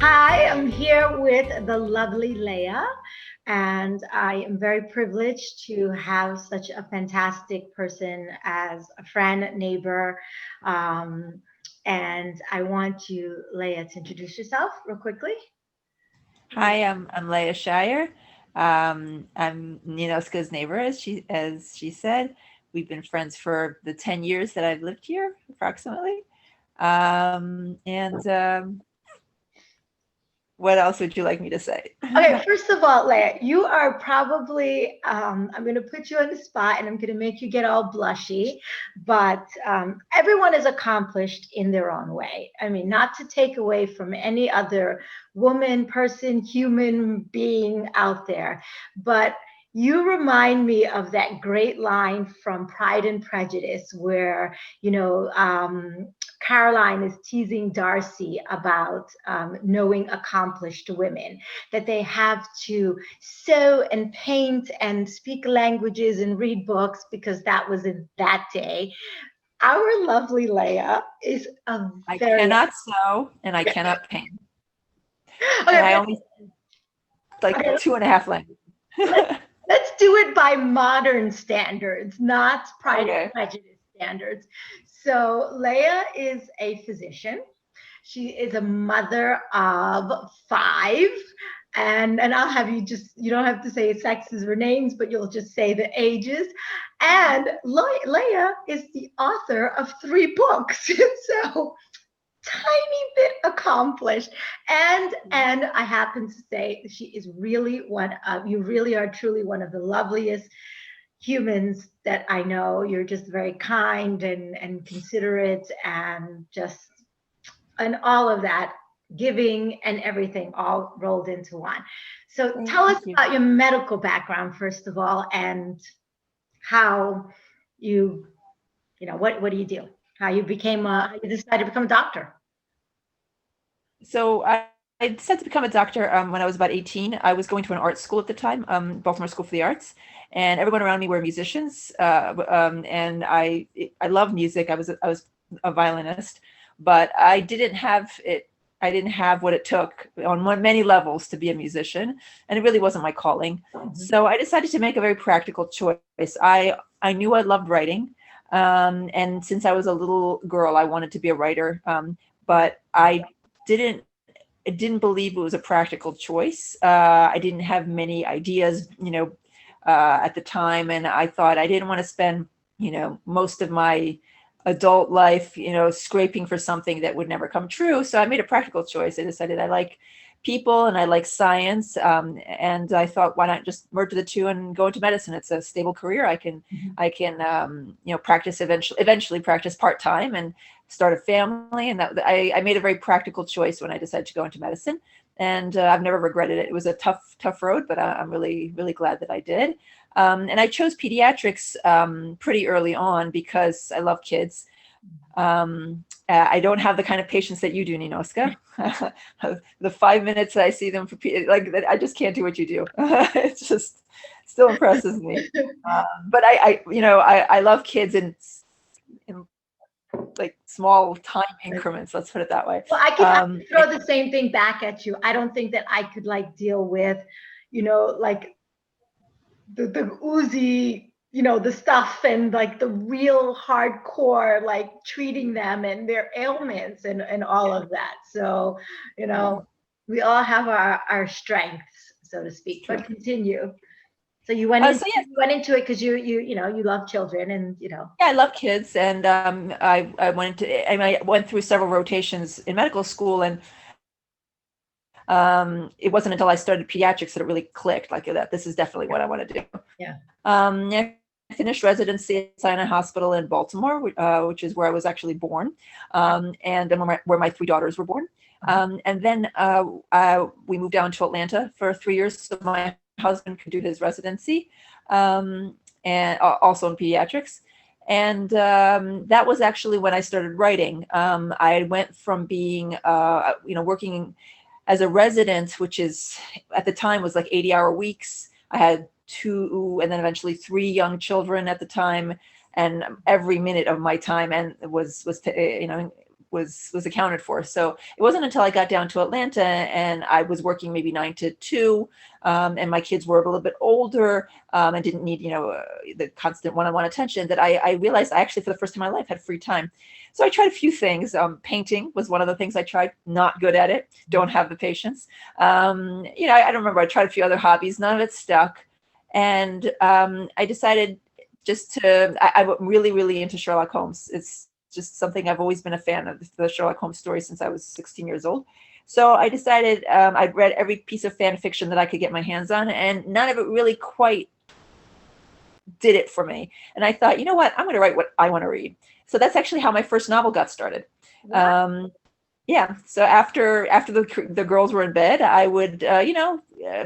Hi, I'm here with the lovely Leah, and I am very privileged to have such a fantastic person as a friend, neighbor. Um, and I want you, Leah, to introduce yourself real quickly. Hi, I'm Leah Scheier. I'm Ninoska's neighbor, as she said. We've been friends for the 10 years that I've lived here, approximately. And what else would you like me to say? Okay, first of all, Leah, you are probably, I'm going to put you on the spot and I'm going to make you get all blushy, but everyone is accomplished in their own way. I mean, not to take away from any other woman, person, human being out there, but you remind me of that great line from Pride and Prejudice where, Caroline is teasing Darcy about knowing accomplished women, that they have to sew and paint and speak languages and read books because that was in that day. Our lovely Leah is a I very cannot sew and I cannot paint, and okay. I only like Okay, two and a half languages. let's let's do it by modern standards, not Pride and Okay. Prejudice standards. So Leah is a physician. She is a mother of five. And I'll have you just, you don't have to say sexes or names, but you'll just say the ages. And Leah is the author of three books. So tiny bit accomplished. And I happen to say she is really one of, you really are truly one of the loveliest humans that I know. You're just very kind and considerate and just, and all of that, giving and everything all rolled into one. So Thank tell us you. about your medical background first of all, and how you, what do you do? How you became a, how you decided to become a doctor? So I decided to become a doctor when I was about 18. I was going to an art school at the time, Baltimore School for the Arts, and everyone around me were musicians. And I love music. I was a violinist, but I didn't have it. I didn't have what it took on many levels to be a musician, and it really wasn't my calling. Mhm. So I decided to make a very practical choice. I knew I loved writing, and since I was a little girl, I wanted to be a writer. But didn't I didn't believe it was a practical choice. I didn't have many ideas, at the time, and I thought I didn't want to spend, most of my adult life, scraping for something that would never come true. So I made a practical choice. I decided I like people and I like science, and I thought, why not just merge the two and go into medicine? It's a stable career. I can practice eventually practice part time and start a family. And I made a very practical choice when I decided to go into medicine. And I've never regretted it. It was a tough road, but I'm really, really glad that I did. And I chose pediatrics pretty early on because I love kids. I don't have the kind of patience that you do, Ninoska. The 5 minutes that I see them for like I just can't do what you do. It just still impresses me. But I love kids in like small time increments. Let's put it that way. Well, I can throw the same thing back at you. I don't think that I could like deal with, like the oozy, the stuff and like the real hardcore, like treating them and their ailments and all of that. So, you Yeah, know, we all have our strengths, so to it's speak. true. But continue. So you went into it because you love children and Yeah, I love kids, and I went through several rotations in medical school, and it wasn't until I started pediatrics that it really clicked, like that. This is definitely what I want to do. yeah. I finished residency at Sinai Hospital in Baltimore, which is where I was actually born, and where my three daughters were born. And then we moved down to Atlanta for 3 years so my husband could do his residency, and also in pediatrics. And that was actually when I started writing. I went from being, working as a resident, which is at the time was like 80-hour weeks. I had two and then eventually three young children at the time, and every minute of my time and was was accounted for. So it wasn't until I got down to Atlanta and I was working maybe 9 to 2, and my kids were a little bit older, and didn't need, the constant one-on-one attention, that I realized I actually, for the first time in my life, had free time. So I tried a few things. Painting was one of the things I tried. Not good at it. Don't have the patience. I don't remember. I tried a few other hobbies. None of it stuck. And I decided I'm really, really into Sherlock Holmes. It's just something I've always been a fan of, the Sherlock Holmes story, since I was 16 years old. So I decided I'd read every piece of fan fiction that I could get my hands on, and none of it really quite did it for me. And I thought, you know what? I'm going to write what I want to read. So that's actually how my first novel got started. Wow. Yeah. So after the girls were in bed, I would,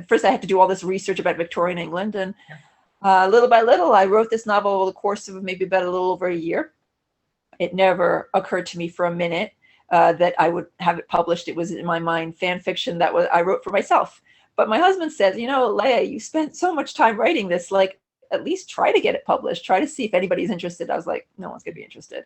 first I had to do all this research about Victorian England, and little by little, I wrote this novel over the course of maybe about a little over a year. It never occurred to me for a minute that I would have it published. It was in my mind fan fiction that I wrote for myself. But my husband says, Leah, you spent so much time writing this, like, at least try to get it published. Try to see if anybody's interested. I was like, no one's going to be interested.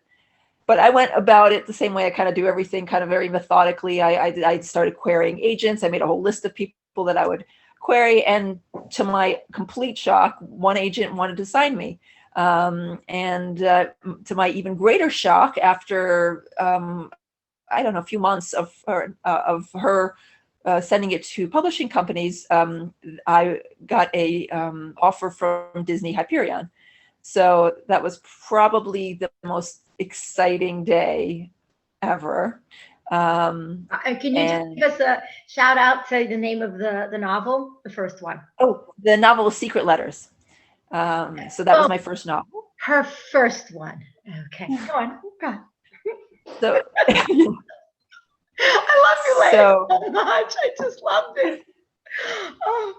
But I went about it the same way I kind of do everything, kind of very methodically. I started querying agents. I made a whole list of people that I would query. And to my complete shock, one agent wanted to sign me. And to my even greater shock, after, a few months of her sending it to publishing companies, I got a offer from Disney Hyperion. So that was probably the most exciting day ever. And can you just give us a shout out to the name of the novel, the first one? Oh, the novel was Secret Letters. So that was my first novel. Her first one. Okay, go on. So I love you, Leah, so much. I just loved it. Oh,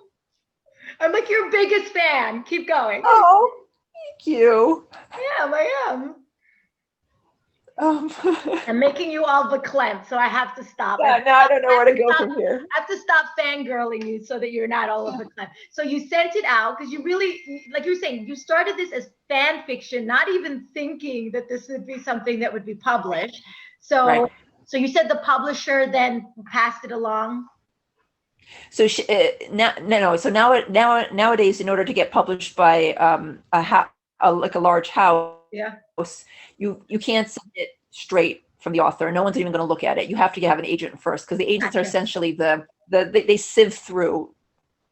I'm like your biggest fan. Keep going. Oh, thank you. I am. I'm making you all verklempt, so I have to stop. Yeah, now I don't know where to go from here. I have to stop fangirling you so that you're not all over verklempt. So you sent it out because you really, like you were saying, you started this as fan fiction, not even thinking that this would be something that would be published. So, right. So you said the publisher then passed it along. So So nowadays, in order to get published by a large house, you can't send it straight from the author. No one's even going to look at it. You have to have an agent first, because the agents are essentially they sieve through.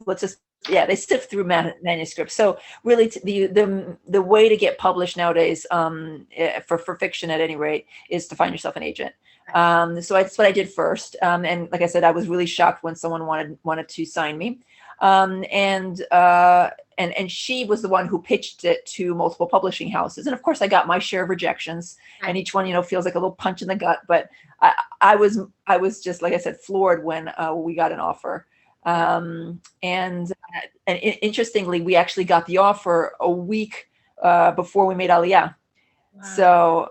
They sift through manuscripts. So really, the way to get published nowadays, for fiction at any rate, is to find yourself an agent. So that's what I did first. And like I said, I was really shocked when someone wanted to sign me. And she was the one who pitched it to multiple publishing houses. And of course I got my share of rejections, and each one, feels like a little punch in the gut, but I was just, like I said, floored when we got an offer. And interestingly, we actually got the offer a week before we made Aliyah. Wow. So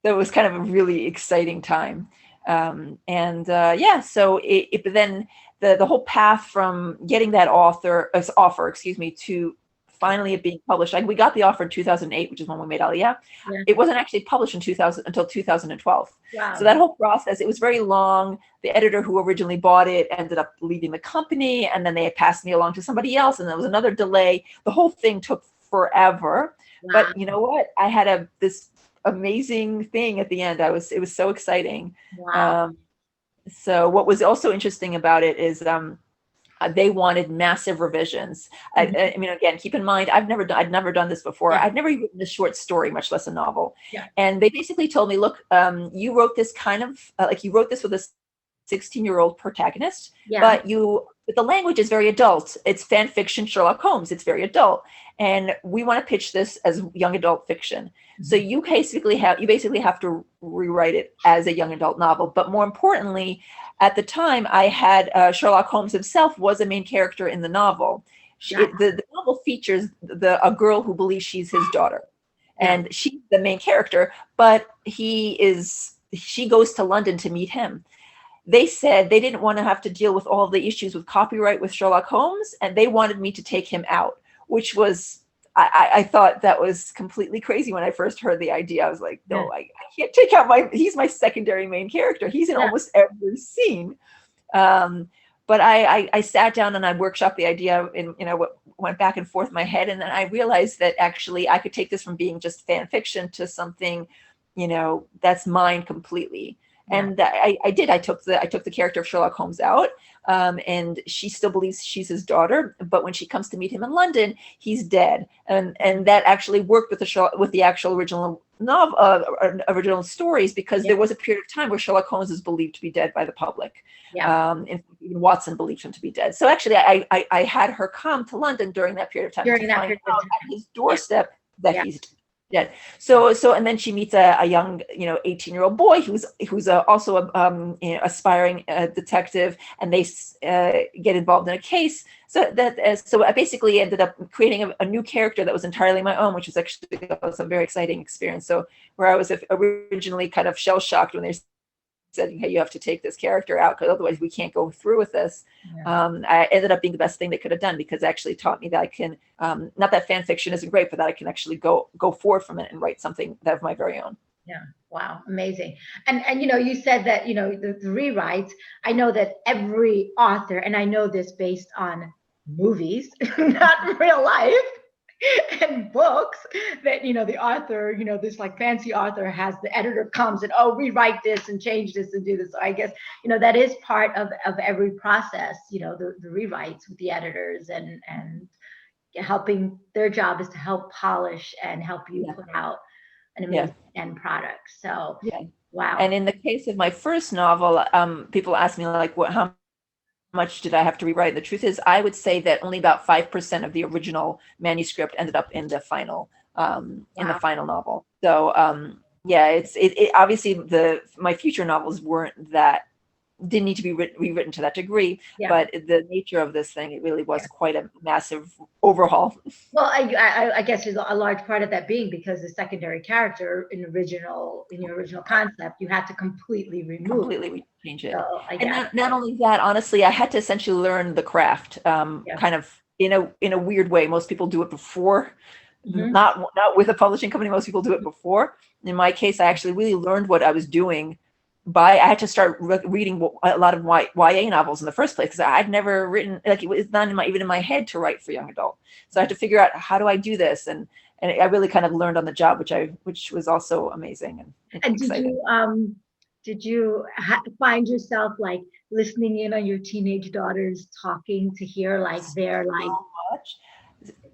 that was kind of a really exciting time. So but then the whole path from getting that offer, to finally it being published. Like, we got the offer in 2008, which is when we made Aliyah. Yeah. It wasn't actually published until 2012. Wow. So that whole process, it was very long. The editor who originally bought it ended up leaving the company, and then they had passed me along to somebody else, and there was another delay. The whole thing took forever. Wow. But you know what? I had this amazing thing at the end. It was so exciting. Wow. So what was also interesting about it is they wanted massive revisions. I mean, again, keep in mind, I'd never done this before. Yeah. I'd never written a short story, much less a novel. Yeah. And they basically told me, look, you wrote this kind of you wrote this with a 16-year-old protagonist, but the language is very adult. It's fan fiction, Sherlock Holmes. It's very adult. And we want to pitch this as young adult fiction. Mm-hmm. So you basically have to rewrite it as a young adult novel. But more importantly, at the time, I had Sherlock Holmes himself was a main character in the novel. The novel features a girl who believes she's his daughter, and she's the main character. But she goes to London to meet him. They said they didn't want to have to deal with all the issues with copyright with Sherlock Holmes, and they wanted me to take him out, which was I thought that was completely crazy when I first heard the idea. I was like, Yeah. no, I can't take out he's my secondary main character. He's in Yeah. almost every scene. But I sat down and I workshopped the idea and, went back and forth in my head. And then I realized that actually I could take this from being just fan fiction to something, that's mine completely. Yeah. And I did. I took the character of Sherlock Holmes out, and she still believes she's his daughter. But when she comes to meet him in London, he's dead, and that actually worked with the actual original novel, original stories, because there was a period of time where Sherlock Holmes is believed to be dead by the public. Yeah. And even Watson believed him to be dead. So actually, I had her come to London during that period of time to find out at his doorstep that he's dead. So and then she meets a young 18-year-old boy who's also a aspiring detective, and they get involved in a case. So I basically ended up creating a new character that was entirely my own, which was actually a very exciting experience. So where I was originally kind of shell shocked when they said, hey, you have to take this character out because otherwise we can't go through with this. I ended up being the best thing they could have done, because it actually taught me that I can, not that fan fiction isn't great, but that I can actually go forward from it and write something that of my very own. Yeah. Wow. Amazing. And you said that, the rewrites, I know that every author, and I know this based on movies, not real life, and books, that the author, this like fancy author, has the editor comes and rewrite this and change this and do this. So I guess that is part of every process, the rewrites with the editors, and helping, their job is to help polish and help you put out an amazing end product. So wow. And in the case of my first novel, people ask me like, how much did I have to rewrite? The truth is, I would say that only about 5% of the original manuscript ended up in the final final novel. So it obviously my future novels didn't need to be rewritten to that degree, but the nature of this thing, it really was quite a massive overhaul. Well, I guess there's a large part of that being because the secondary character in your original concept, you had to completely change it. So, and not only that, honestly, I had to essentially learn the craft, kind of in a weird way. Most people do it before. Not with a publishing company. Most people do it before. In my case, I actually really learned what I was doing I had to start reading a lot of YA novels in the first place, because I'd never written, like, it was not even in my head to write for young adult. So I had to figure out, how do I do this? And I really kind of learned on the job, which was also amazing and exciting. Did you find yourself like listening in on your teenage daughters talking to hear like their like? So much.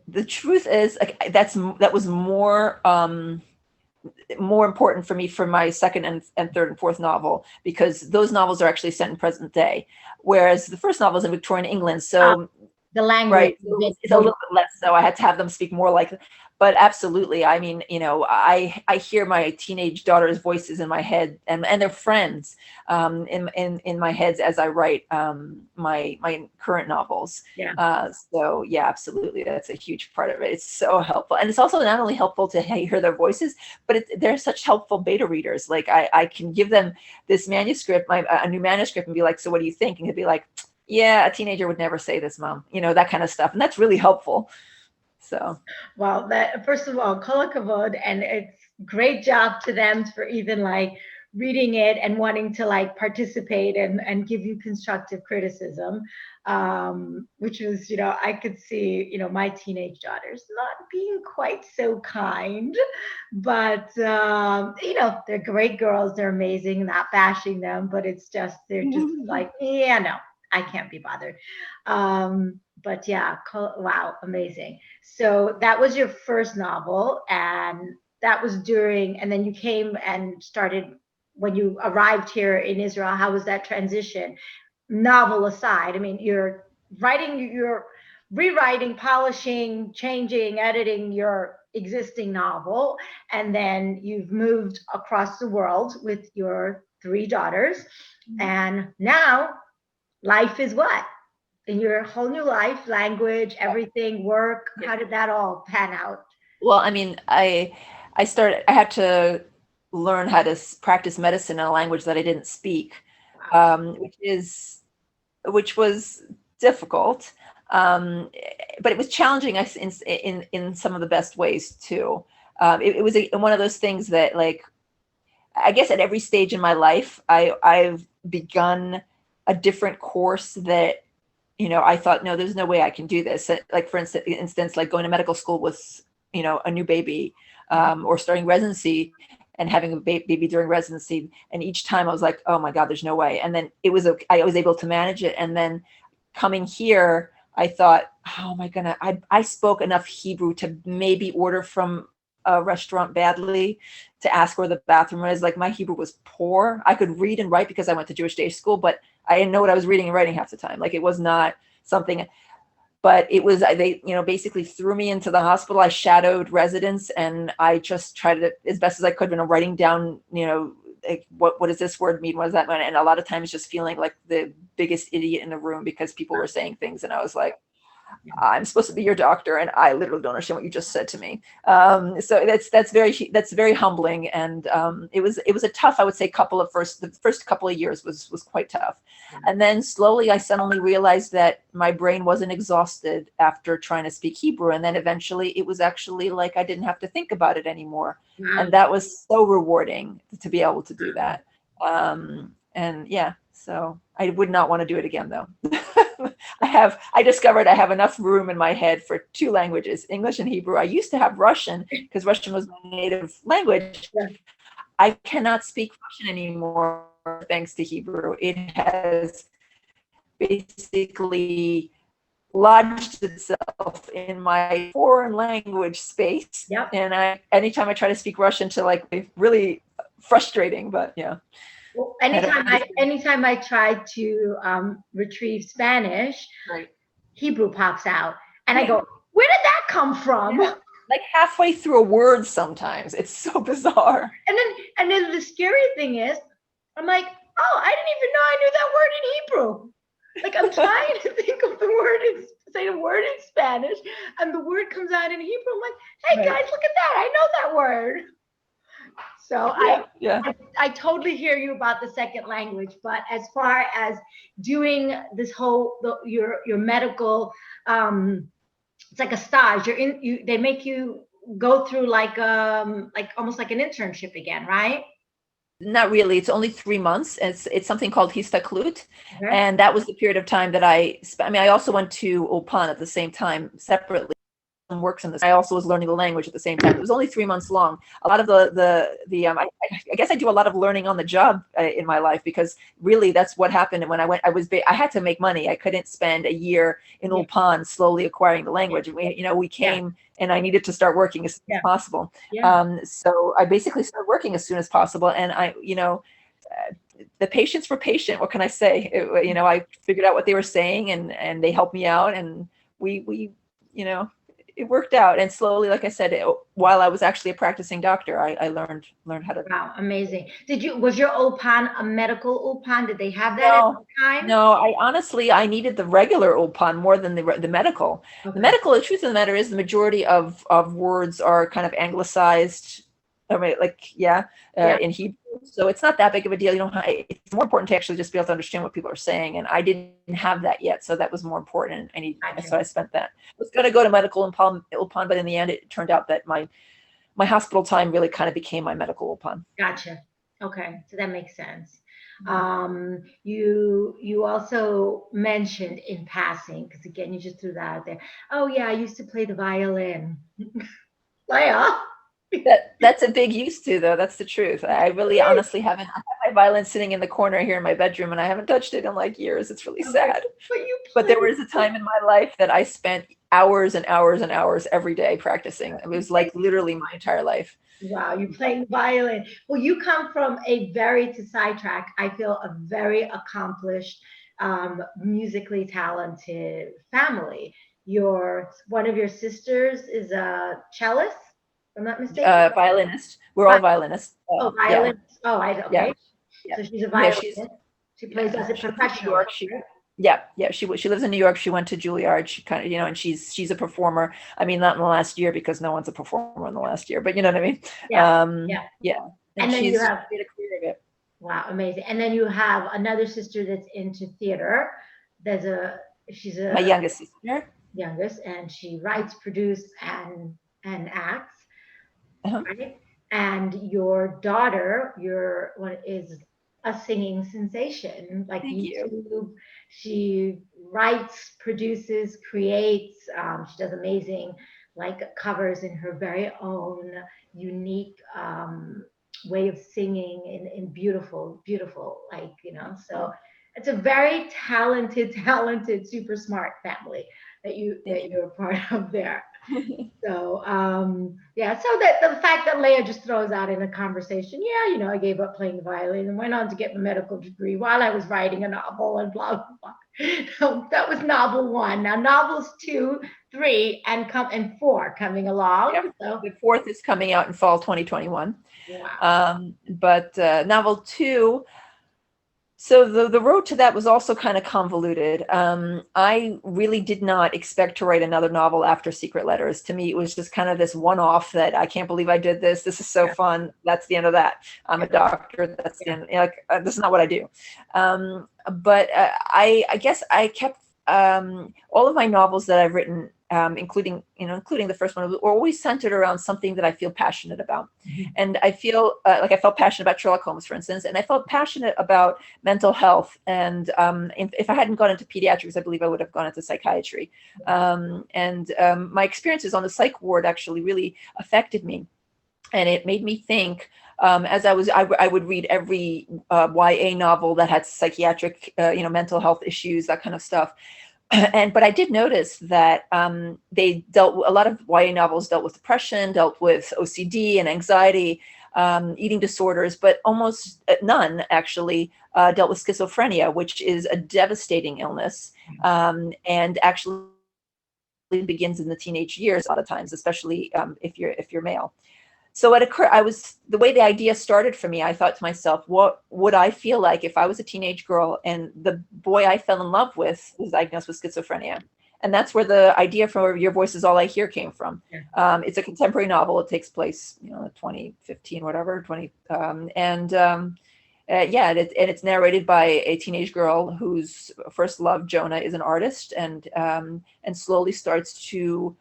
The truth is, that was more important for me for my second and third and fourth novel, because those novels are actually set in present day, whereas the first novel is in Victorian England. So the language, it's a little bit less. So I had to have them speak more like. But absolutely, I mean, I hear my teenage daughter's voices in my head, and their friends in my heads as I write my current novels. So yeah, absolutely, that's a huge part of it. It's so helpful, and it's also not only helpful to hear their voices, but they're such helpful beta readers. Like I can give them this manuscript, a new manuscript, and be like, "So what do you think?" And he'd be like, "Yeah, a teenager would never say this, Mom." That kind of stuff, and that's really helpful. So, well, that, first of all, kol hakavod, and it's great job to them for even like reading it and wanting to like participate and give you constructive criticism, which was, I could see, my teenage daughters not being quite so kind, but they're great girls, they're amazing, not bashing them, but it's just, they're just like, no, I can't be bothered. But yeah, wow, amazing. So that was your first novel, and that was and then you came and started when you arrived here in Israel. How was that transition? Novel aside, I mean, you're rewriting, polishing, changing, editing your existing novel, and then you've moved across the world with your 3 daughters, and now life is what? In your whole new life, language, everything, work, how did that all pan out? Well, I mean, I had to learn how to practice medicine in a language that I didn't speak, which was difficult. But it was challenging in some of the best ways too. It was one of those things that, like, I guess at every stage in my life, I've begun a different course that, I thought, no, there's no way I can do this. Like, for instance, like going to medical school was, a new baby, or starting residency and having a baby during residency. And each time I was like, oh my God, there's no way. And then I was able to manage it. And then coming here, I thought, how am I gonna, I spoke enough Hebrew to maybe order from a restaurant badly, to ask where the bathroom was. Like, my Hebrew was poor. I could read and write because I went to Jewish day school, but I didn't know what I was reading and writing half the time. Like, it was not something, but it was, they, basically threw me into the hospital. I shadowed residents, and I just tried to, as best as I could, writing down, like, what does this word mean? What does that mean? And a lot of times just feeling like the biggest idiot in the room because people were saying things. And I was like, I'm supposed to be your doctor, and I literally don't understand what you just said to me. So that's very humbling, and it was a tough, I would say, the first couple of years was quite tough, and then slowly I suddenly realized that my brain wasn't exhausted after trying to speak Hebrew, and then eventually it was actually like I didn't have to think about it anymore, and that was so rewarding to be able to do that. And yeah, so I would not want to do it again, though. I discovered I have enough room in my head for two languages, English and Hebrew. I used to have Russian because Russian was my native language. Yeah. I cannot speak Russian anymore thanks to Hebrew. It has basically lodged itself in my foreign language space. Yep. And anytime I try to speak Russian, to like, really frustrating, but yeah. Well, anytime I try to retrieve Spanish, right, Hebrew pops out, and I go, "Where did that come from?" Yeah. Like halfway through a word, sometimes it's so bizarre. And then the scary thing is, I'm like, "Oh, I didn't even know I knew that word in Hebrew." Like, I'm trying to think of the word say the word in Spanish, and the word comes out in Hebrew. I'm like, "Hey, right, guys, look at that! I know that word." So I totally hear you about the second language, but as far as doing this your medical, it's like a stage. They make you go through like almost like an internship again, right? Not really. It's only 3 months. It's something called histaklut, and that was the period of time that I spent. I also went to Ulpan at the same time separately. Works in this. I also was learning the language at the same time. It was only 3 months long. A lot of I guess I do a lot of learning on the job in my life, because really that's what happened when I went. I had to make money. I couldn't spend a year in Ulpan slowly acquiring the language. We came and I needed to start working as soon as possible. So I basically started working as soon as possible, and the patients were patient. What can I say? I figured out what they were saying, and they helped me out, and we it worked out. And slowly, like I said, while I was actually a practicing doctor, I learned how to. Wow, amazing. Was your Ulpan a medical Ulpan? Did they have that at the time? No, I needed the regular Ulpan more than the medical. Okay. The medical, the truth of the matter is, the majority of words are kind of anglicized. In Hebrew, so it's not that big of a deal. It's more important to actually just be able to understand what people are saying, and I didn't have that yet, so that was more important. So I spent that. I was going to go to medical Ulpan, but in the end, it turned out that my hospital time really kind of became my medical Ulpan. Gotcha. Okay, so that makes sense. You also mentioned in passing, because again, you just threw that out there. Oh yeah, I used to play the violin. Leah. That's a big used to, though. That's the truth. I really honestly haven't. I have my violin sitting in the corner here in my bedroom, and I haven't touched it in like years. It's really sad. But there was a time in my life that I spent hours and hours and hours every day practicing. It was like literally my entire life. Wow, you playing violin. Well, you come from to sidetrack, I feel, a very accomplished, musically talented family. One of your sisters is a cellist, if I'm not mistaken. Violinist. We're all violinists. Violinist. Yeah. Okay. Yeah. So she's a violinist. She plays as a professional. She lives in New York. She went to Juilliard. She kind of, and she's a performer. I mean, not in the last year, because no one's a performer in the last year, but you know what I mean? Yeah. And then you have made a career of it. Wow, amazing. And then you have another sister that's into theater. She's My a youngest sister. youngest, and she writes, produces, and acts, Uh-huh. right? And your daughter, your one is a singing sensation, like Thank you. YouTube. She writes, produces, creates. She does amazing like covers in her very own unique way of singing in beautiful, beautiful, like so it's a very talented, talented, super smart family Thank that you're a part of there. So yeah, so that the fact that Leah just throws out in a conversation, yeah, I gave up playing the violin and went on to get my medical degree while I was writing a novel and blah blah blah. So that was novel one. Now novels two, three, and four coming along. Yep. So The fourth is coming out in fall 2021. wow. But novel two, so the road to that was also kind of convoluted. I really did not expect to write another novel after Secret Letters. To me, it was just kind of this one-off that I can't believe I did this. This is so Yeah, fun. That's the end of that. I'm a doctor. That's the yeah, end. This is not what I do. But I guess I kept all of my novels that I've written, including the first one, were always centered around something that I feel passionate about. mhm, And I feel like I felt passionate about Sherlock Holmes, for instance, and I felt passionate about mental health. And if I hadn't gone into pediatrics, I believe I would have gone into psychiatry. And my experiences on the psych ward actually really affected me. And it made me think, as I would read every YA novel that had psychiatric, mental health issues, that kind of stuff. But I did notice that a lot of YA novels dealt with depression, dealt with OCD and anxiety, eating disorders, but almost none actually dealt with schizophrenia, which is a devastating illness, and actually begins in the teenage years a lot of times, especially if you're male. So the way the idea started for me, I thought to myself, what would I feel like if I was a teenage girl and the boy I fell in love with was diagnosed with schizophrenia? And that's where the idea for Your Voice Is All I Hear came from. yeah. It's a contemporary novel. It takes place, 2015, whatever, 20. It's narrated by a teenage girl whose first love, Jonah, is an artist, and slowly starts to.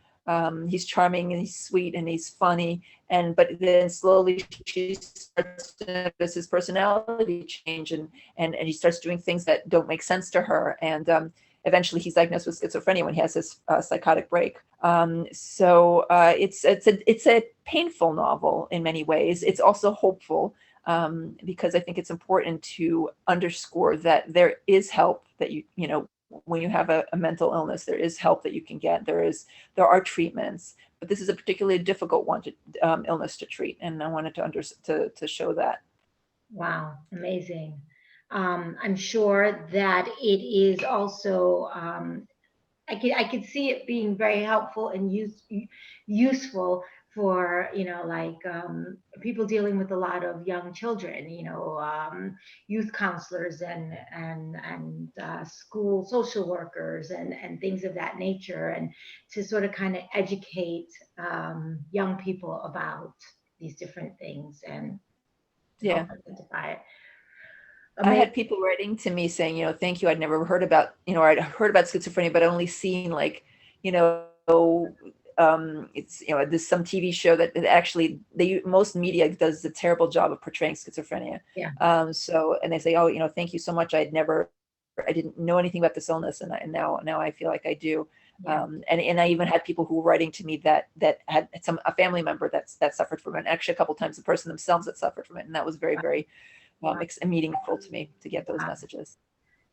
He's charming and he's sweet and he's funny, but then slowly she starts to notice his personality change, and he starts doing things that don't make sense to her, and eventually he's diagnosed with schizophrenia when he has his psychotic break. It's a painful novel in many ways. It's also hopeful, because I think it's important to underscore that there is help, that when you have a mental illness, there is help that you can get. There are treatments, but this is a particularly difficult illness to treat, and I wanted to show that. Wow, amazing. I'm sure that it is also I could see it being very helpful and useful for like people dealing with a lot of young children, youth counselors and school social workers and things of that nature, and to sort of kind of educate young people about these different things and to help Yeah. identify it. I Amazing. had people writing to me saying, thank you. I'd never heard about, I'd heard about schizophrenia, but I'd only seen like, it's, there's some TV show that actually most media does a terrible job of portraying schizophrenia. Yeah. And they say, oh, thank you so much. I didn't know anything about this illness. And now I feel like I do. Yeah. And I even had people who were writing to me that had a family member that suffered from it. And actually a couple of times the person themselves that suffered from it. And that was very, very meaningful to me to get those messages.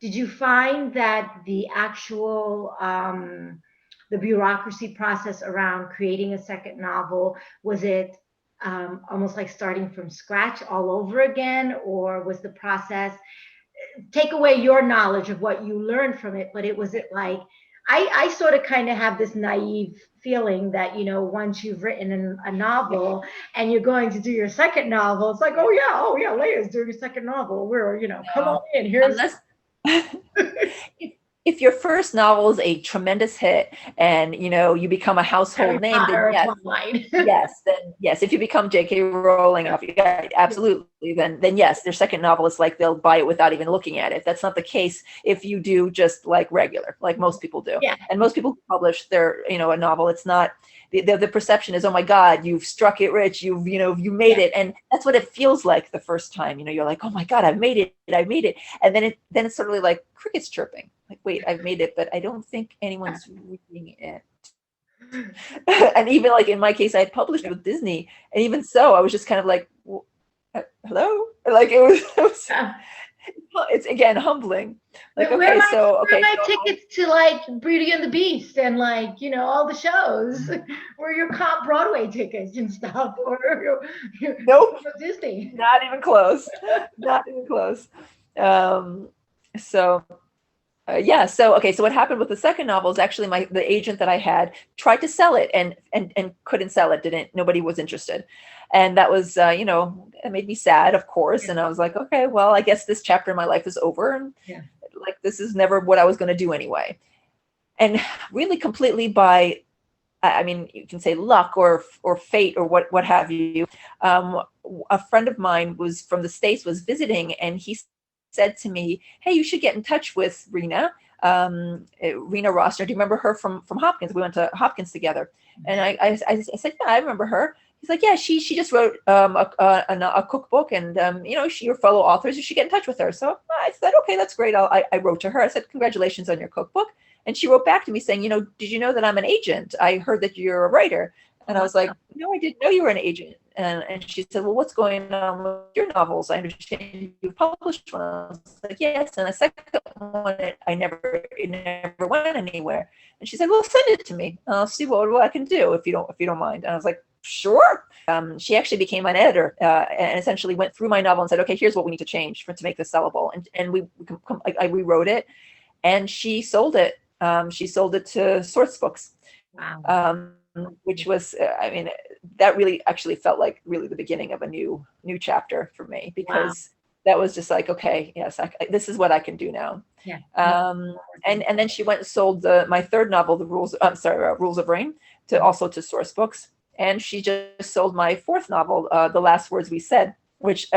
Did you find that the actual the bureaucracy process around creating a second novel, was it almost like starting from scratch all over again, or was the process, take away your knowledge of what you learned from it, but was it like, I sort of kind of have this naive feeling that, once you've written a novel and you're going to do your second novel, it's like, oh yeah, Leah's doing a second novel. We're, come on in. Here's Unless if your first novel is a tremendous hit and, you know, you become a household Harry name, then Potter, yes, Twilight. yes. If you become J.K. Rowling, yeah, absolutely, then yes, their second novel is like they'll buy it without even looking at it. That's not the case if you do just like regular, like most people do. Yeah. And most people who publish their, you know, a novel, it's not the perception is, oh my God, you've struck it rich, you made it, and that's what it feels like the first time. You know, you're like, oh my God, I've made it, and then it's sort of like crickets chirping. Like, wait, I've made it, but I don't think anyone's reading it. And even like in my case, I had published with Disney, and even so, I was just kind of like, well, hello, like it's again humbling. Like, where okay, are okay, my tickets to like Beauty and the Beast and like, you know, all the shows? Where your comp Broadway tickets and stuff? Or nope, Disney? not even close, not even close. So. Yeah. So, okay. So what happened with the second novel is actually the agent that I had tried to sell it and couldn't sell it. Nobody was interested. And that was, you know, it made me sad, of course. Yeah. And I was like, okay, well, I guess this chapter in my life is over. And like, this is never what I was going to do anyway. And really completely by, I mean, you can say luck or fate or what have you. A friend of mine was from the States, was visiting, and he said to me, hey, you should get in touch with Rena Rossner. Do you remember her from Hopkins? We went to Hopkins together. And I said, yeah, I remember her. He's like, yeah, she just wrote a cookbook, and you know, your fellow authors, you should get in touch with her. So I said, okay, that's great. I wrote to her. I said, congratulations on your cookbook. And she wrote back to me saying, you know, did you know that I'm an agent? I heard that you're a writer. And I was like, no, I didn't know you were an agent. And she said, well, what's going on with your novels? I understand you published one. I was like, yes. And the second one, it never went anywhere. And she said, well, send it to me. I'll see what I can do if you don't mind. And I was like, sure. She actually became an editor and essentially went through my novel and said, okay, here's what we need to change to make this sellable. And I rewrote it, and she sold it. She sold it to Source Books. Wow. Which was, I mean, that really actually felt like really the beginning of a new chapter for me, because that was just like, okay, yes, this is what I can do now. Yeah. And then she went and sold my third novel, Rules of Rain, to Source Books, and she just sold my fourth novel, The Last Words We Said, which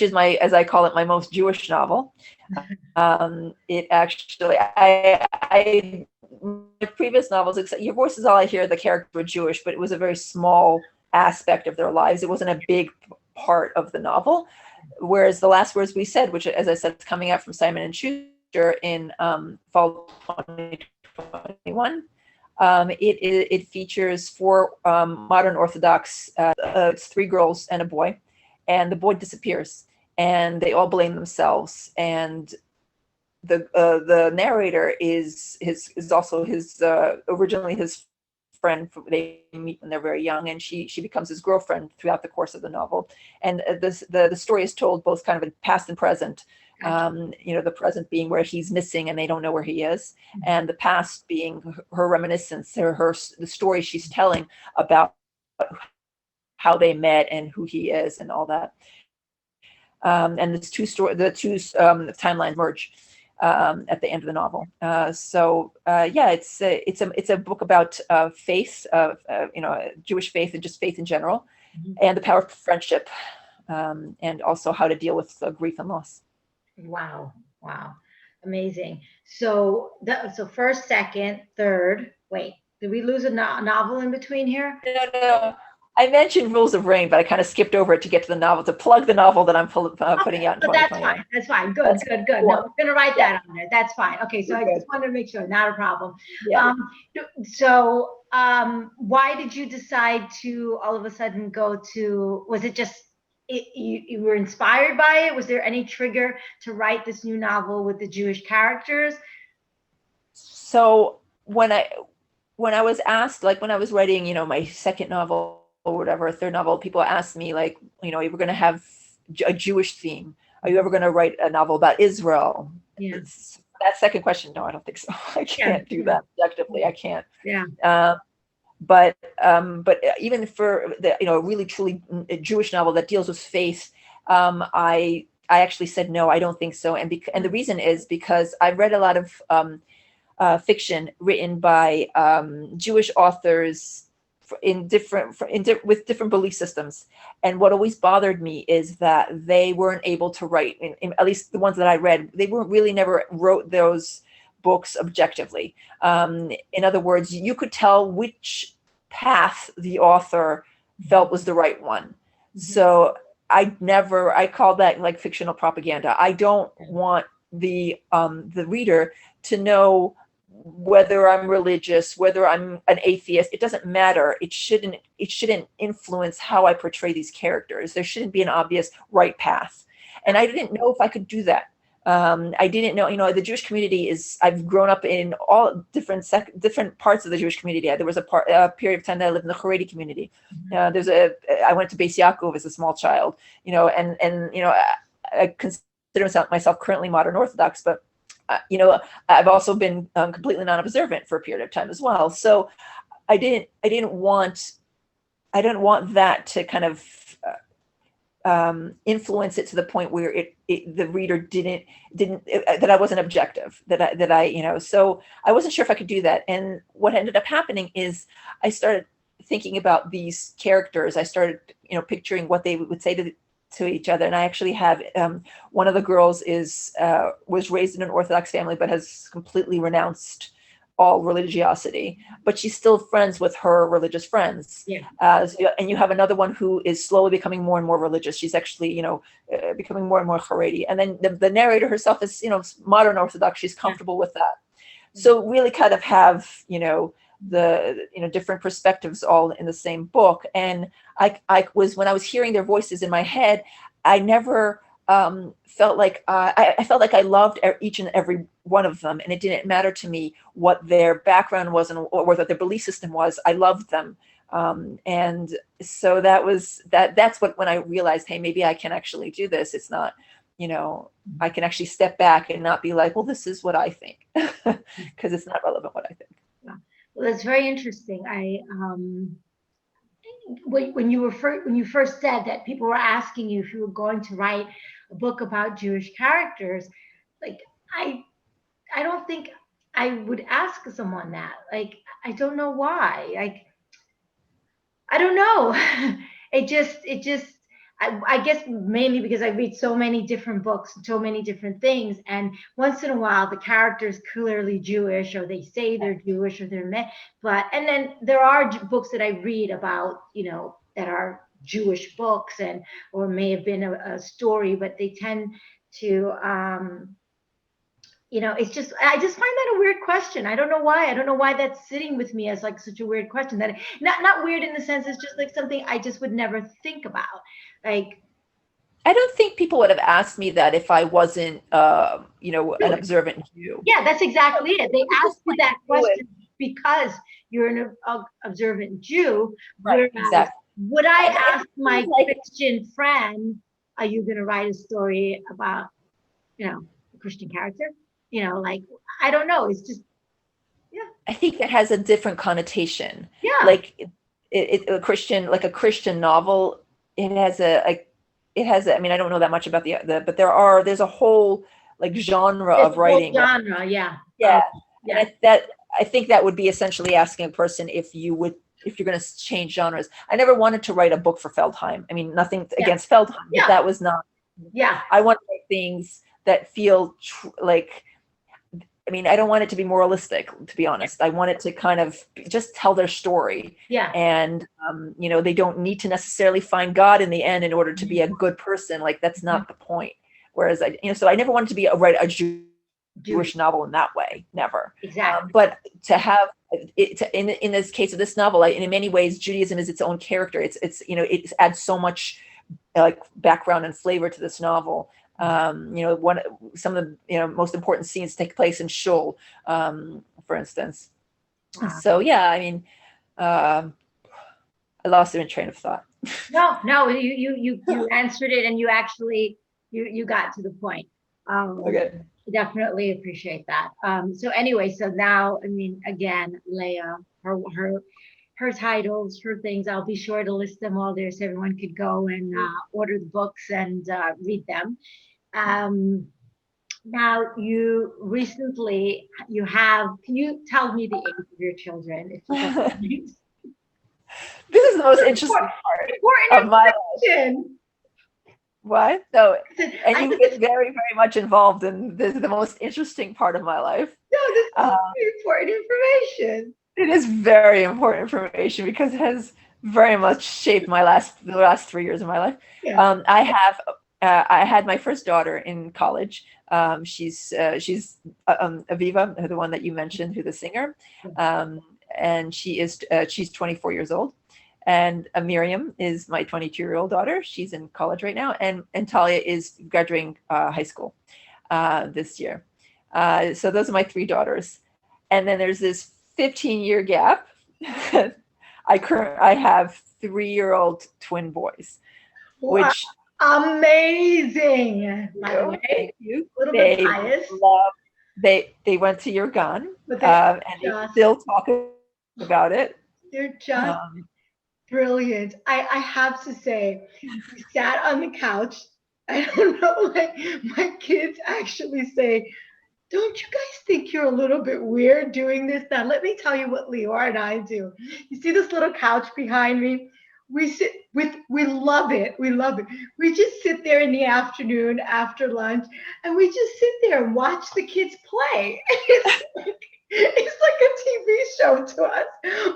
is my, as I call it, my most Jewish novel. It actually, my previous novels, except Your Voice Is All I Hear, the characters were Jewish, but it was a very small aspect of their lives. It wasn't a big part of the novel. Whereas The Last Words We Said, which, as I said, is coming out from Simon & Schuster in fall 2021, it features four modern Orthodox, it's three girls and a boy, and the boy disappears, and they all blame themselves. And the narrator is also his originally his friend. They meet when they're very young, and she becomes his girlfriend throughout the course of the novel. And the story is told both kind of in past and present. You know, the present being where he's missing and they don't know where he is, and the past being her reminiscence, the story she's telling about how they met and who he is and all that. And the two timelines merge at the end of the novel. Yeah, it's a book about faith, you know, Jewish faith and just faith in general, and the power of friendship, and also how to deal with grief and loss. Wow. Amazing. So first, second, third. Wait, did we lose a novel in between here? No. I mentioned Rules of Rain, but I kind of skipped over it to get to the novel, to plug the novel that I'm putting out in 2021. That's fine. Good. No, I'm going to write that on there. That's fine. Okay, so I just wanted to make sure, not a problem. Yeah. Why did you decide to all of a sudden go to, was it just, you were inspired by it? Was there any trigger to write this new novel with the Jewish characters? So when I was asked, like when I was writing, you know, my second novel or whatever, a third novel, people asked me, like, you know, are you ever going to have a Jewish theme? Are you ever going to write a novel about Israel? Yeah. That second question, no, I don't think so. I can't do that objectively. I can't. Yeah. But even for the, you know, really truly Jewish novel that deals with faith, I I actually said, no, I don't think so. And the reason is because I've read a lot of fiction written by Jewish authors with different belief systems. And what always bothered me is that they weren't able to write, at least the ones that I read, they weren't really never wrote those books objectively. In other words, you could tell which path the author felt was the right one. So I call that like fictional propaganda. I don't want the reader to know whether I'm religious, whether I'm an atheist. It doesn't matter. It shouldn't influence how I portray these characters. There shouldn't be an obvious right path. And I didn't know if I could do that. I didn't know, the Jewish community I've grown up in all different parts of the Jewish community. There was a period of time that I lived in the Haredi community. I went to Beis Yaakov as a small child, and I consider myself currently modern Orthodox, but I've also been completely non-observant for a period of time as well. So I didn't want that to kind of influence it to the point where the reader didn't that I wasn't objective, that I so I wasn't sure if I could do that. And what ended up happening is I started thinking about these characters. I started picturing what they would say to each other. And I actually have one of the girls was raised in an Orthodox family but has completely renounced all religiosity, but she's still friends with her religious friends. And you have another one who is slowly becoming more and more religious. She's actually becoming more and more Haredi. And then the narrator herself is modern Orthodox. She's comfortable with that. So really kind of have the different perspectives all in the same book. And when I was hearing their voices in my head, I never felt like I felt like I loved each and every one of them, and it didn't matter to me what their background was or what their belief system was. I loved them, and so that's when I realized, hey, maybe I can actually do this. It's not, I can actually step back and not be like, well, this is what I think, because it's not relevant what I think. Well, that's very interesting. When you first said that people were asking you if you were going to write a book about Jewish characters, like I don't think I would ask someone that. Like, I don't know why. Like, I don't know. I guess mainly because I read so many different books, so many different things, and once in a while the character's clearly Jewish, or they say they're Jewish, or they're and then there are books that I read about, that are Jewish books or may have been a story, but they tend to it's just, I just find that a weird question. I don't know why. I don't know why that's sitting with me as like such a weird question. That not weird in the sense, it's just like something I just would never think about. Like, I don't think people would have asked me that if I wasn't, an observant Jew. Yeah, that's exactly it. They asked you that question because you're an observant Jew. Right, exactly. Would I ask my Christian friend, are you going to write a story about, a Christian character? Like, I don't know. It's just, I think it has a different connotation. Yeah. Like a Christian novel, it has I mean, I don't know that much about but there's a whole like genre of writing. Genre, yeah. Yeah. And I think that would be essentially asking a person if you're going to change genres. I never wanted to write a book for Feldheim. I mean, nothing against Feldheim, but that was not. Yeah. I want to write things that feel I don't want it to be moralistic, to be honest. I want it to kind of just tell their story. Yeah. And, they don't need to necessarily find God in the end in order to be a good person. Like, that's not the point. Whereas so I never wanted to write a Jewish novel in that way. Never. Exactly. But to have it, in this case of this novel, in many ways, Judaism is its own character. It adds so much like background and flavor to this novel. Some of the most important scenes take place in shul, for instance. Wow. So I lost it in train of thought. No, you answered it, and you actually you got to the point. Okay. Definitely appreciate that. So anyway, so now, again, Leah, her titles, her things, I'll be sure to list them all there so everyone could go and order the books and read them. Um, Now you recently you have. Can you tell me the age of your children, if you don't mind? This is the most interesting Important, part of important my life. information. What? No, and I you said get this. very, very much involved in this, the most interesting part of my life. No, this is Uh, very important information. it is very important information because it has very much shaped the last 3 years of my life. Yeah. I had my first daughter in college. She's Aviva, the one that you mentioned, who's the singer, um, and she's 24 years old. And Miriam is my 22-year-old daughter. She's in college right now, and Talia is graduating high school this year. So those are my three daughters, and then there's this 15-year gap. I have 3-year-old twin boys, Wow. which Amazing. By the way, thank you. a little bit They biased, love they went to your gun, but they're and they just still talk about it. they're just Um, brilliant. I have to say, we sat on the couch. I don't know, like my kids actually say, don't you guys think you're a little bit weird doing this? Now, let me tell you what Leora and I do. You see this little couch behind me? We sit with, we love it. We love it. We just sit there in the afternoon after lunch and we just sit there and watch the kids play. It's like a TV show to us,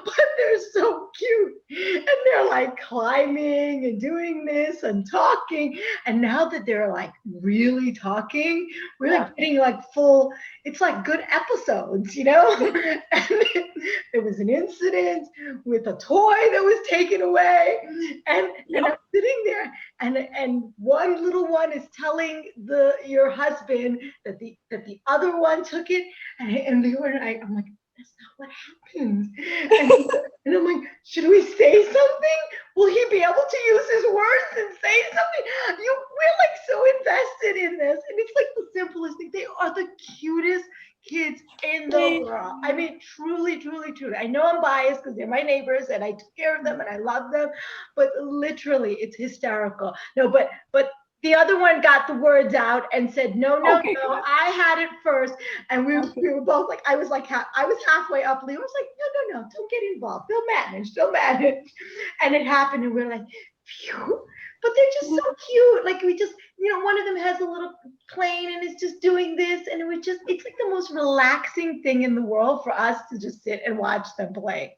but they're so cute. And they're like climbing and doing this and talking. And now that they're like really talking, we're yeah. like getting like full, it's like good episodes, you know? And there was an incident with a toy that was taken away. And I'm sitting there and one little one is telling your husband that the other one took it, and they were I'm like, that's not what happened. And I'm like, should we say something? Will he be able to use his words and say something? We're like so invested in this, and it's like the simplest thing. They are the cutest kids in the world. I mean, truly, truly, truly. I know I'm biased because they're my neighbors and I took care of them and I love them, but literally, it's hysterical. No, but the other one got the words out and said, no, no, Okay, no, good. I had it first. And Okay. we were both like, I was halfway up. Leo was like, no, no, no, don't get involved. They'll manage. And it happened. And we're like, phew. But they're just so cute. Like we just, one of them has a little plane and is just doing this. And it's like the most relaxing thing in the world for us to just sit and watch them play.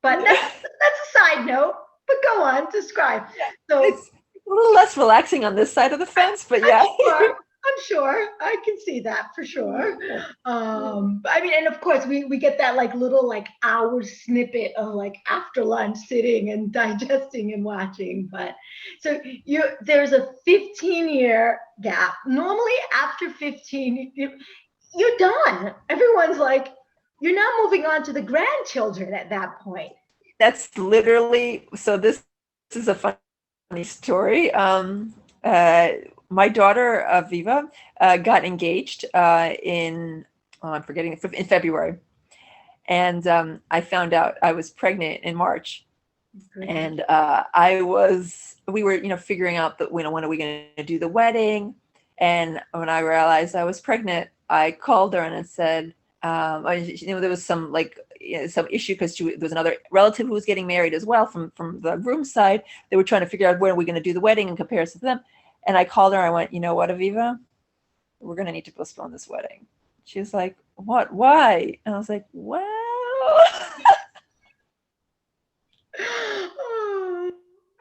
But that's a side note. But go on, describe. So It's a little less relaxing on this side of the fence, but yeah. I'm sure. I can see that for sure. I mean, and of course we get that like little like hour snippet of like after lunch sitting and digesting and watching. But so there's a 15-year gap. Normally after 15, you're done. Everyone's like, you're now moving on to the grandchildren at that point. That's literally, so this is a funny story. My daughter Viva got engaged I'm forgetting, in February, and I found out I was pregnant in March, and we were figuring out that when are we going to do the wedding, and when I realized I was pregnant, I called her and I said, there was some some issue because there was another relative who was getting married as well from the groom's side. They were trying to figure out when are we going to do the wedding in comparison to them. And I called her and I went, you know what, Aviva, we're going to need to postpone this wedding. She was like, what? Why? And I was like, well.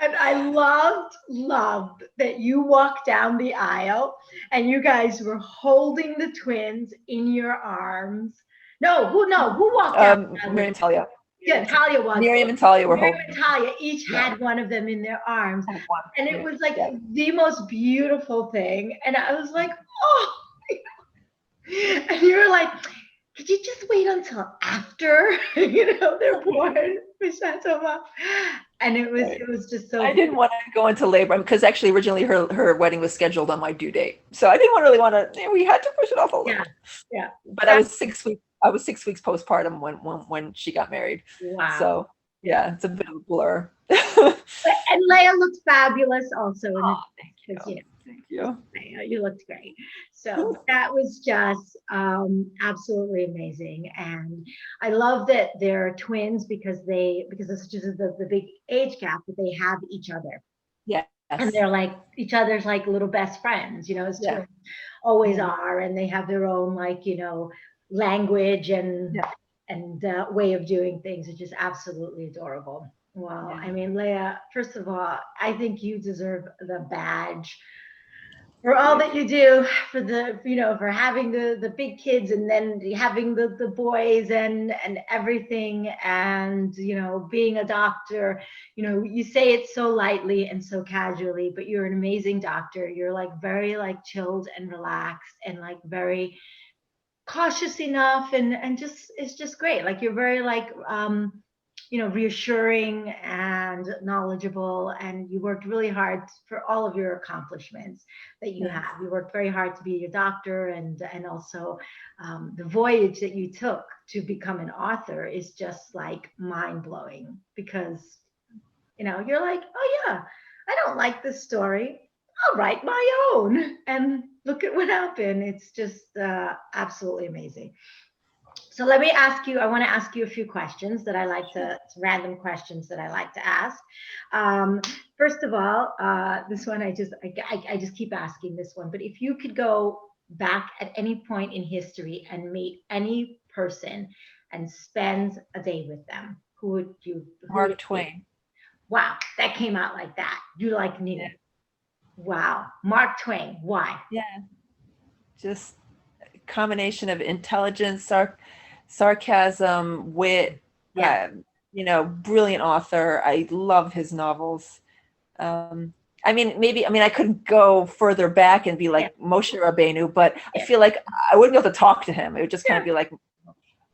And I loved that you walked down the aisle and you guys were holding the twins in your arms. Who walked down? Miriam and Talia. Yeah, Talia was. Miriam and Talia were Miriam holding. and Talia each had one of them in their arms. And it was like the most beautiful thing. And I was like, oh. And you were like, could you just wait until after they're born? And it was just so. I didn't want to go into labor because actually originally her wedding was scheduled on my due date, so I didn't really want to. We had to push it off a little. Yeah. But I was 6 weeks. I was 6 weeks postpartum when she got married. Wow. So yeah, it's a bit of a blur. And Leah looks fabulous also. Oh, thank you. Thank you. You looked great. So that was just absolutely amazing. And I love that they're twins because it's just the big age gap that they have each other. Yes. And they're like each other's like little best friends, as Yeah. twins always Yeah. are. And they have their own like, language and Yeah. way of doing things, which is absolutely adorable. Well, Yeah. I mean, Leah, first of all, I think you deserve the badge for all that you do for for having the big kids and then having the boys and everything and being a doctor. You say it so lightly and so casually, but you're an amazing doctor. You're like very like chilled and relaxed and like very cautious enough and just it's just great. Like you're very like reassuring and knowledgeable, and you worked really hard for all of your accomplishments that you have. You worked very hard to be a doctor, and also the voyage that you took to become an author is just like mind blowing because you're like, oh yeah, I don't like this story, I'll write my own, and look at what happened. It's just absolutely amazing. So let me ask you, I want to ask you a few questions that I like to random questions that I like to ask. Um, First of all, this one I just keep asking this one, but if you could go back at any point in history and meet any person and spend a day with them, who would you? Who would Mark it be? Twain. Wow, that came out like that. You like knew. Yeah. Wow, Mark Twain. Why? Yeah. Just a combination of intelligence, sarcasm, wit, Yeah. brilliant author. I love his novels. I could go further back and be Yeah. like Moshe Rabbeinu, but I Yeah. feel like I wouldn't be able to talk to him. It would just kind of Yeah. be like,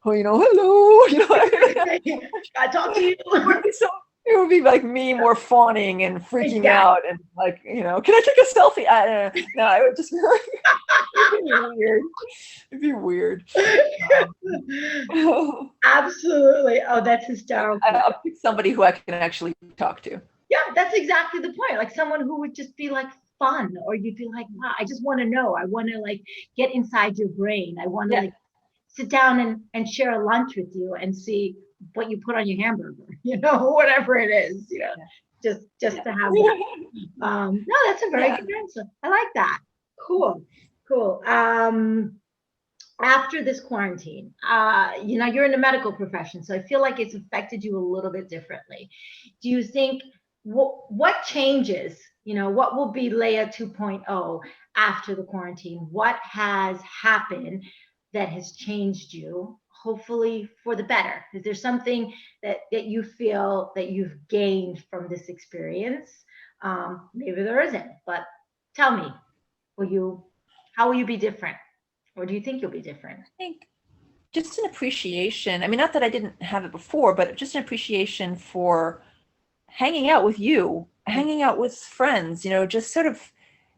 oh, hello, I talk to you. It would be it would be like me more fawning and freaking Exactly. out and like, can I take a selfie? No, I would just be like, it'd be weird. It'd be weird. Absolutely. Oh, that's hysterical. I'll pick somebody who I can actually talk to. Yeah, that's exactly the point. Like someone who would just be like fun, or you'd be like, wow, I just want to know. I want to like get inside your brain. I want to Yeah. like sit down and share a lunch with you and see what you put on your hamburger, whatever it is, just to have that. No, that's a very good answer. I like that. Cool. After this quarantine, you're in the medical profession, so I feel like it's affected you a little bit differently. Do you think what changes? What will be Leah 2.0 after the quarantine? What has happened that has changed you, hopefully for the better? Is there something that you feel that you've gained from this experience? Maybe there isn't, but tell me, how will you be different? Or do you think you'll be different? I think just an appreciation. I mean, not that I didn't have it before, but just an appreciation for hanging out with you, hanging out with friends, just sort of,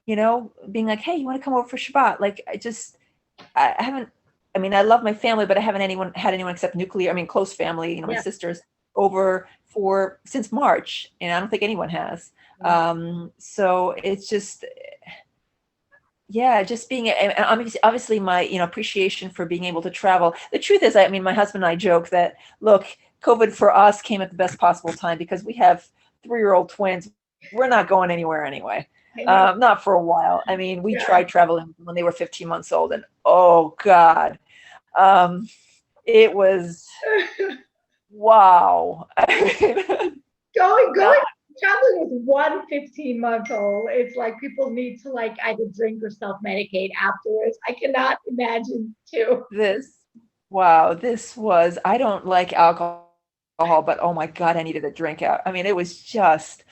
being like, hey, you want to come over for Shabbat? Like, I haven't, I love my family, but I haven't had anyone except close family, my sisters over since March, and I don't think anyone has. So it's just, just being, obviously my, appreciation for being able to travel. The truth is, my husband and I joke that, look, COVID for us came at the best possible time because we have 3-year-old twins. We're not going anywhere anyway. Not for a while. We tried traveling when they were 15 months old, and oh God, it was, wow. Going traveling with one 15-month-old, it's like people need to like either drink or self-medicate afterwards. I cannot imagine too. This was, I don't like alcohol, but oh my God, I needed a drink out. It was just,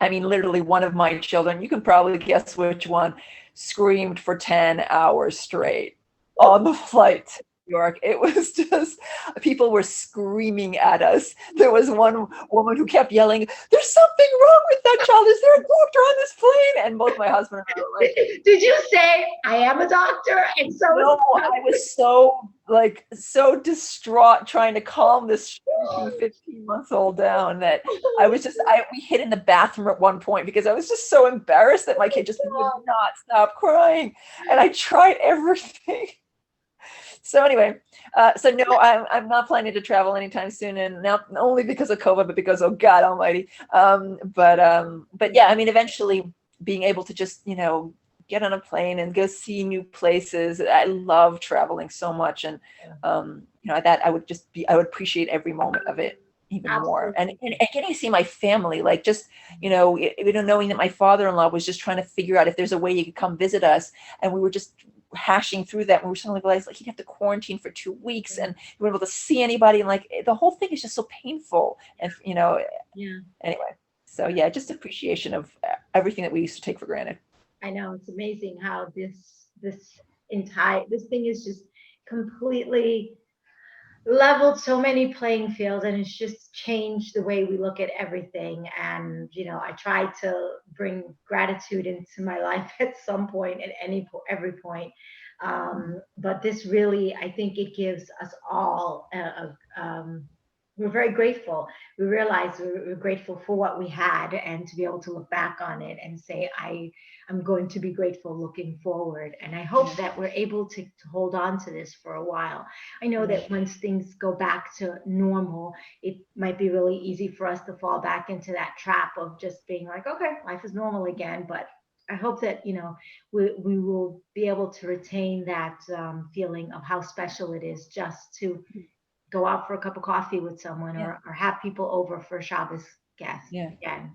literally one of my children, you can probably guess which one, screamed for 10 hours straight on the flight. York. It was just, people were screaming at us. There was one woman who kept yelling, "There's something wrong with that child. Is there a doctor on this plane?" And both my husband and I were like, Did you say, "I am a doctor"? And so no, I was so distraught trying to calm this shrieking 15-month-old down that we hid in the bathroom at one point because I was just so embarrassed that my kid just would not stop crying. And I tried everything. So anyway, so no, I'm not planning to travel anytime soon, and not only because of COVID, but because, oh God Almighty. But yeah, I mean, eventually being able to just, get on a plane and go see new places. I love traveling so much, and that I would appreciate every moment of it even more. And getting to see my family, like just knowing that my father-in-law was just trying to figure out if there's a way he could come visit us, and we were just hashing through that when we suddenly realized like he'd have to quarantine for 2 weeks and he wouldn't be able to see anybody, and like the whole thing is just so painful. And anyway, so yeah, just appreciation of everything that we used to take for granted. I know, it's amazing how this thing is just completely leveled so many playing fields, and it's just changed the way we look at everything. And I try to bring gratitude into my life at some point, at every point. But this really, I think it gives us all we're very grateful. We realize we're grateful for what we had, and to be able to look back on it and say, I'm going to be grateful looking forward. And I hope that we're able to hold on to this for a while. I know that once things go back to normal, it might be really easy for us to fall back into that trap of just being like, okay, life is normal again. But I hope that, we will be able to retain that feeling of how special it is just to go out for a cup of coffee with someone, or have people over for Shabbos guest again.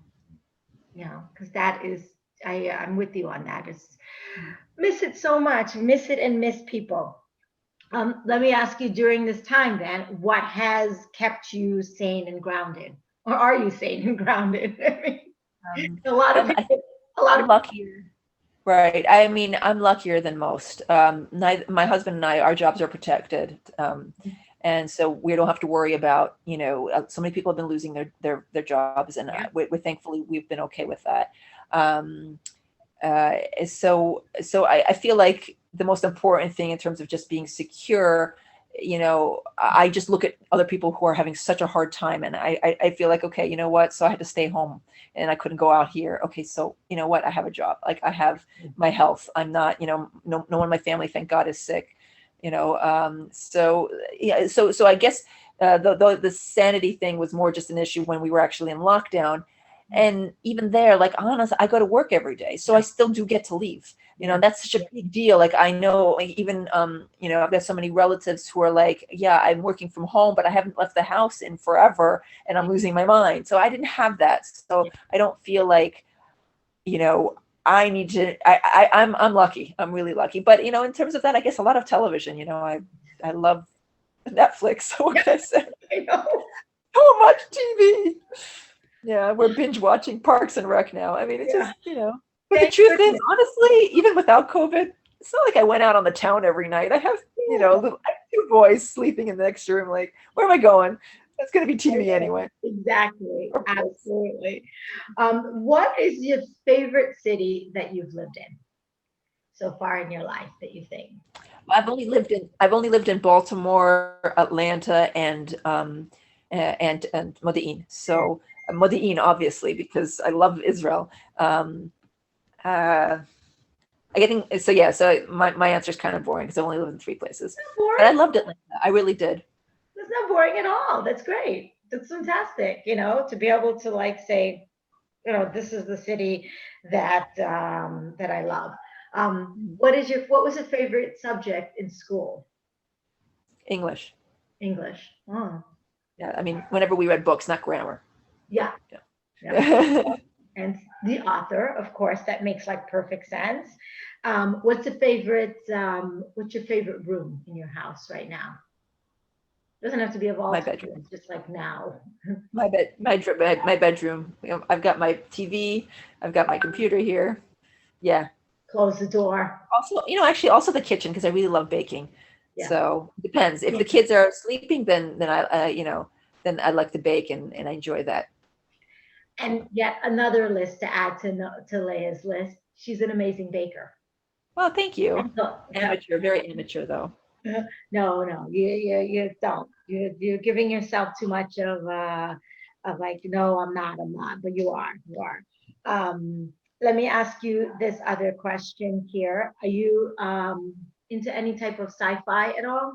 Because that is, I'm with you on that. It's miss it so much, miss it and miss people. Let me ask you, during this time then, what has kept you sane and grounded? Or are you sane and grounded? I mean, a lot of luckier. Right. I mean, I'm luckier than most. My husband and I, our jobs are protected. And so we don't have to worry about, so many people have been losing their jobs, and we're thankfully we've been okay with that. So I feel like the most important thing in terms of just being secure, I just look at other people who are having such a hard time, and I feel like, okay, you know what? So I had to stay home and I couldn't go out here. Okay. So you know what? I have a job. Like I have my health. I'm not, no one in my family, thank God, is sick. So I guess the sanity thing was more just an issue when we were actually in lockdown. And even there, like, honestly, I go to work every day, so I still do get to leave. That's such a big deal. Like, I know, like, even I've got so many relatives who are like, yeah, I'm working from home, but I haven't left the house in forever, and I'm losing my mind. So I didn't have that. So I don't feel like, I need to. I'm lucky. I'm really lucky. But in terms of that, I guess a lot of television. I love Netflix. So what can I say? I know. So much TV. Yeah, we're binge watching Parks and Rec now. I mean, it's just, but the truth is, honestly, even without COVID, it's not like I went out on the town every night. I have, I have 2 boys sleeping in the next room. Like, where am I going? It's going to be TV anyway. Exactly. Absolutely. What is your favorite city that you've lived in so far in your life that you think? I've only lived in Baltimore, Atlanta, and Modi'in. So Modi'in, obviously, because I love Israel. So my answer is kind of boring because I only lived in 3 places. But I loved Atlanta. I really did. That's not boring at all. That's great. That's fantastic. To be able to like say, this is the city that I love. What was your favorite subject in school? English. Oh. Yeah, I mean, whenever we read books, not grammar. Yeah. And the author, of course, that makes like perfect sense. What's your favorite room in your house right now? Doesn't have to be of all. My bedroom. It's just like now. My bedroom. I've got my TV. I've got my computer here. Yeah. Close the door. Also, actually, also the kitchen, because I really love baking. Yeah. So depends. If the kids are sleeping, then I then I like to bake and I enjoy that. And yet another list to add to Leah's list. She's an amazing baker. Well, thank you. So, Amateur, very amateur though. no, you don't. You're giving yourself too much of like, no, I'm not, but you are. Let me ask you this other question here. Are you into any type of sci-fi at all?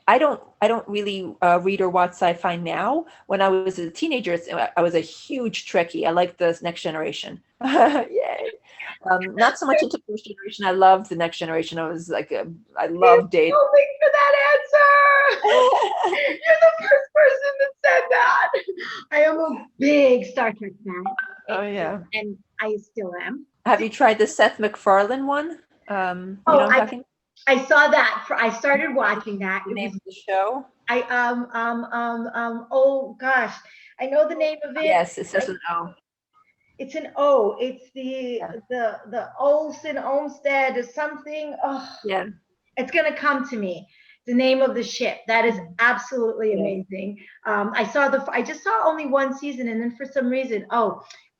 I don't really read or watch sci-fi now. When I was a teenager, I was a huge Trekkie. I like the Next Generation. Yay. Not so much into First Generation. I loved the Next Generation. I was like, I You're loved Data. hoping for that answer. You're the first person that said that. I am a big Star Trek fan. Oh yeah. And I still am. Have you tried the Seth MacFarlane one? You know what I'm talking? I saw that. I started watching that. The name of the show? Oh gosh, I know the name of it. Yes, it says an O. It's an O. It's the Olsen Olmsted or something. Oh, Yeah. it's gonna come to me. The name of the ship. That is absolutely amazing. I just saw only one season, and then for some reason,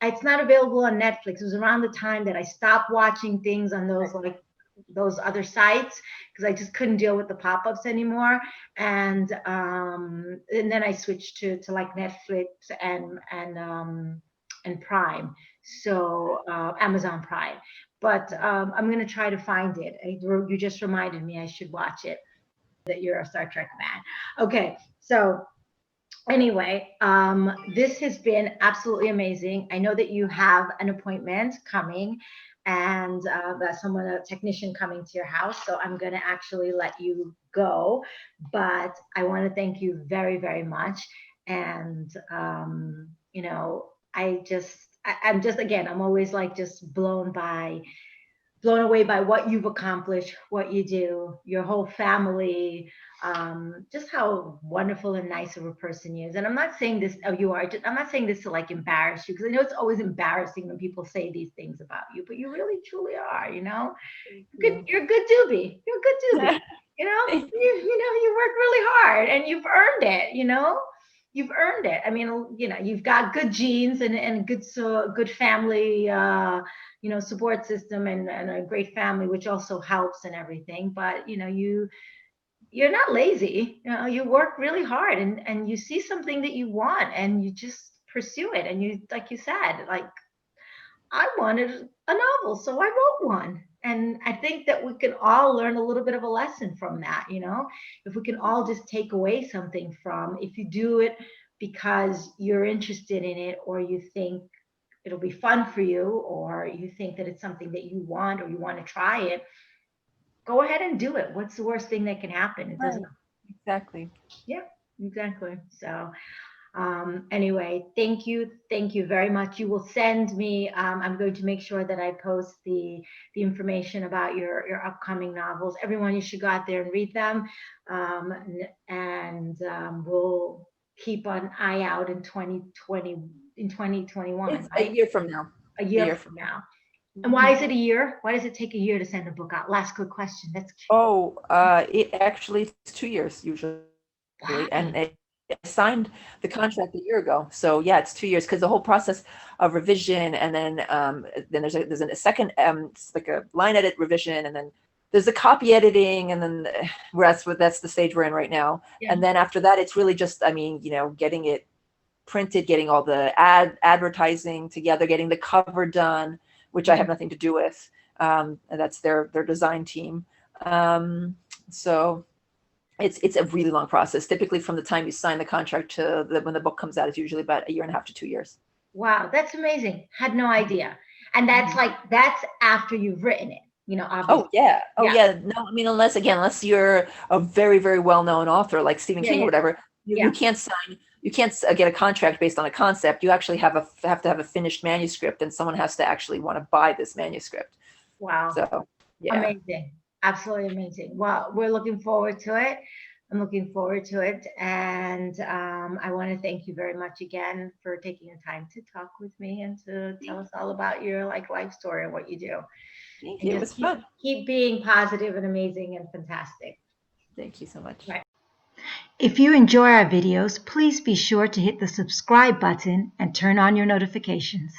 it's not available on Netflix. It was around the time that I stopped watching things on those other sites because I just couldn't deal with the pop-ups anymore. And then I switched to like Netflix and Prime, so Amazon Prime. But I'm gonna try to find it. You just reminded me I should watch it. That you're a Star Trek fan. Okay, so anyway, this has been absolutely amazing. I know that you have an appointment coming and a technician coming to your house. So I'm going to actually let you go. But I want to thank you very, very much. And, I'm always like just blown away by what you've accomplished, what you do, your whole family, just how wonderful and nice of a person you is. And I'm not saying this, I'm not saying this to like embarrass you, because I know it's always embarrassing when people say these things about you, but you really truly are, You're a good doobie. You're a good doobie. You work really hard and you've earned it, You've earned it. I mean, you've got good genes and good family, support system and a great family, which also helps and everything. But, you're not lazy. You work really hard and you see something that you want and you just pursue it. And you, like you said, like, I wanted a novel, so I wrote one. And I think that we can all learn a little bit of a lesson from that, if we can all just take away something from, if you do it because you're interested in it, or you think it'll be fun for you, or you think that it's something that you want, or you want to try it, go ahead and do it. What's the worst thing that can happen? It doesn't. Exactly. Yeah, exactly. So anyway, thank you very much. You will send me, I'm going to make sure that I post the information about your upcoming novels. Everyone, you should go out there and read them, and we'll keep an eye out in 2021. It's a year from now. A year from now. And why is it a year? Why does it take a year to send a book out? Last good question. That's cute. It actually is 2 years usually. Wow. And I signed the contract a year ago. So yeah, it's 2 years because the whole process of revision, and then there's a second it's like a line edit revision, and then there's the copy editing, and then that's the stage we're in right now. Yeah. And then after that, it's really just, getting it printed, getting all the advertising together, getting the cover done, which I have nothing to do with. And that's their design team. So it's a really long process. Typically from the time you sign the contract to when the book comes out, it's usually about 1.5 to 2 years. Wow, that's amazing. Had no idea. And that's that's after you've written it, obviously. Yeah. No, unless you're a very, very well-known author like Stephen King or whatever, you can't sign. You can't get a contract based on a concept. You actually have to have a finished manuscript, and someone has to actually want to buy this manuscript. Wow. So, yeah. Amazing. Absolutely amazing. Well, we're looking forward to it. I'm looking forward to it. And I want to thank you very much again for taking the time to talk with me and to tell us all about your life story and what you do. Thank And you. It just was fun. keep being positive and amazing and fantastic. Thank you so much. Right. If you enjoy our videos, please be sure to hit the subscribe button and turn on your notifications.